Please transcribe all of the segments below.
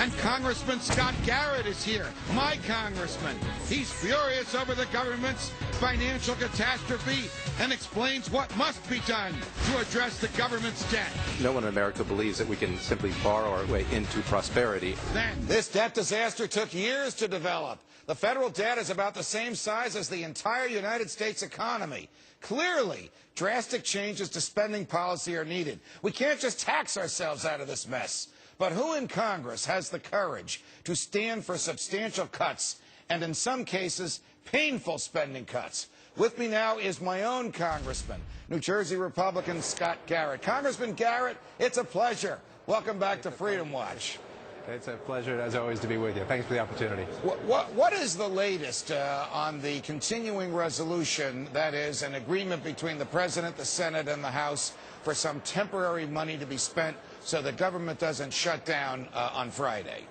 And Congressman Scott Garrett is here, my congressman. He's furious over the government's financial catastrophe and explains what must be done to address the government's debt. No one in America believes that we can simply borrow our way into prosperity. Then, this debt disaster took years to develop. The federal debt is about the same size as the entire United States economy. Clearly, drastic changes to spending policy are needed. We can't just tax ourselves out of this mess. But who in Congress has the courage to stand for substantial cuts and, in some cases, painful spending cuts? With me now is my own congressman, New Jersey Republican Scott Garrett. Congressman Garrett, it's a pleasure. Welcome back to Freedom Watch. It's a pleasure, as always, to be with you. Thanks for the opportunity. What is the latest on the continuing resolution, that is, an agreement between the President, the Senate, and the House for some temporary money to be spent so the government doesn't shut down on Friday?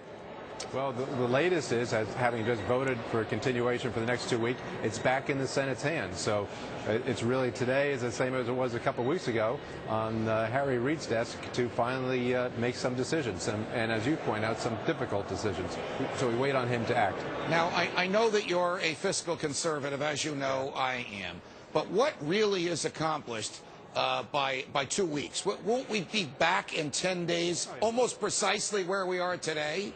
Well, the latest is, as having just voted for a continuation for the next 2 weeks, it's back in the Senate's hands. So it's really today is the same as it was a couple of weeks ago on Harry Reid's desk to finally make some decisions, and as you point out, some difficult decisions. So we wait on him to act. Now, I know that you're a fiscal conservative, as you know I am, but what really is accomplished by 2 weeks? Won't we be back in 10 days, almost precisely where we are today?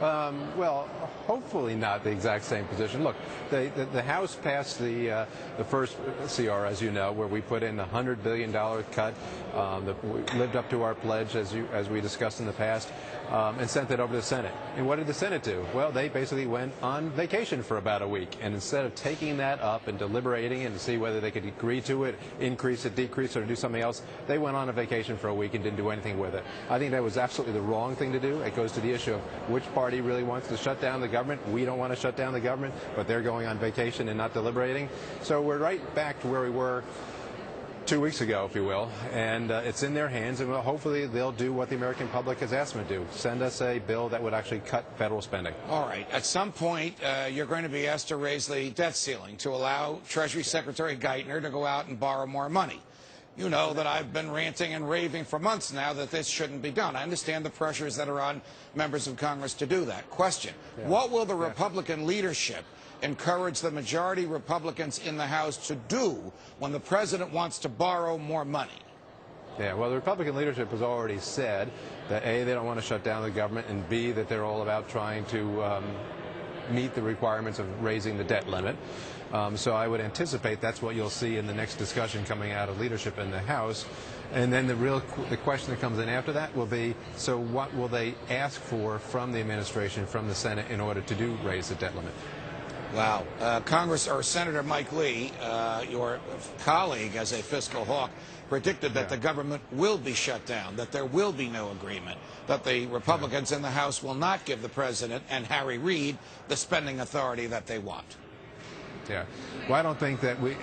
Well, hopefully not the exact same position. Look, the House passed the first CR, as you know, where we put in a $100 billion cut. We lived up to our pledge, as we discussed in the past, and sent it over to the Senate. And what did the Senate do? Well, they basically went on vacation for about a week. And instead of taking that up and deliberating and see whether they could agree to it, increase it, decrease it, or do something else, they went on a vacation for a week and didn't do anything with it. I think that was absolutely the wrong thing to do. It goes to the issue of which party really wants to shut down the government. We don't want to shut down the government, but they're going on vacation and not deliberating. So we're right back to where we were 2 weeks ago, if you will, and it's in their hands, and hopefully they'll do what the American public has asked them to do, send us a bill that would actually cut federal spending. All right. At some point, you're going to be asked to raise the debt ceiling to allow Treasury Secretary Geithner to go out and borrow more money. You know that I've been ranting and raving for months now that this shouldn't be done. I understand the pressures that are on members of Congress to do that. Question, what will the Republican leadership encourage the majority Republicans in the House to do when the president wants to borrow more money? Yeah, well, the Republican leadership has already said that A, they don't want to shut down the government, and B, that they're all about trying to meet the requirements of raising the debt limit. So I would anticipate that's what you'll see in the next discussion coming out of leadership in the House. And then the question that comes in after that will be, so what will they ask for from the administration, from the Senate, in order to do raise the debt limit? Wow. Senator Mike Lee, your colleague as a fiscal hawk, predicted that the government will be shut down, that there will be no agreement, that the Republicans in the House will not give the president and Harry Reid the spending authority that they want. Yeah. Well, I don't think that we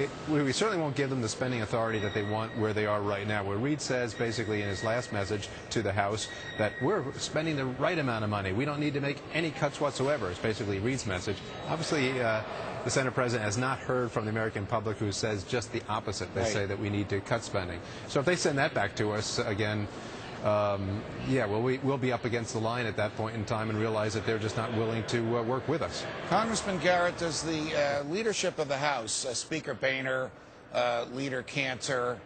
certainly won't give them the spending authority that they want where they are right now, where Reid says basically in his last message to the House that we're spending the right amount of money. We don't need to make any cuts whatsoever. It's basically Reid's message. Obviously, the Senate President has not heard from the American public, who says just the opposite. They say that we need to cut spending. So if they send that back to us again, yeah, well, we'll be up against the line at that point in time and realize that they're just not willing to work with us. Congressman Garrett, does the leadership of the House, Speaker Boehner, Leader Cantor,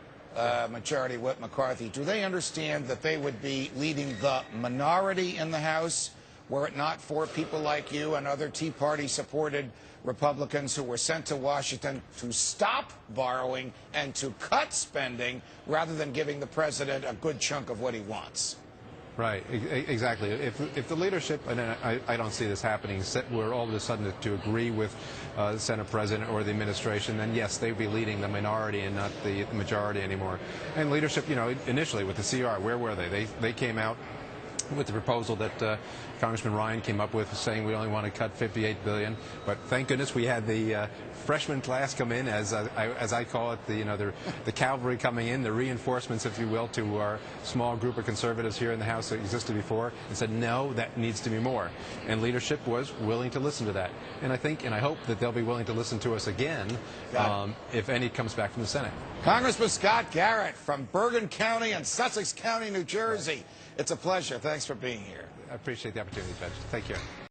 Majority Whip McCarthy, do they understand that they would be leading the minority in the House were it not for people like you and other Tea Party-supported Republicans who were sent to Washington to stop borrowing and to cut spending rather than giving the president a good chunk of what he wants? Right, exactly. If the leadership, and I don't see this happening, we're all of a sudden to agree with the Senate President or the administration, then yes, they'd be leading the minority and not the majority anymore. And leadership, you know, initially with the CR, where were they? They came out with the proposal that Congressman Ryan came up with, saying we only want to cut $58 billion. But thank goodness we had the freshman class come in, as I call it, the cavalry coming in, the reinforcements, if you will, to our small group of conservatives here in the House that existed before, and said, no, that needs to be more. And leadership was willing to listen to that. And I think, and I hope that they'll be willing to listen to us again if any comes back from the Senate. Congressman Scott Garrett from Bergen County and Sussex County, New Jersey. It's a pleasure. Thanks for being here. I appreciate the opportunity, Judge. Take care.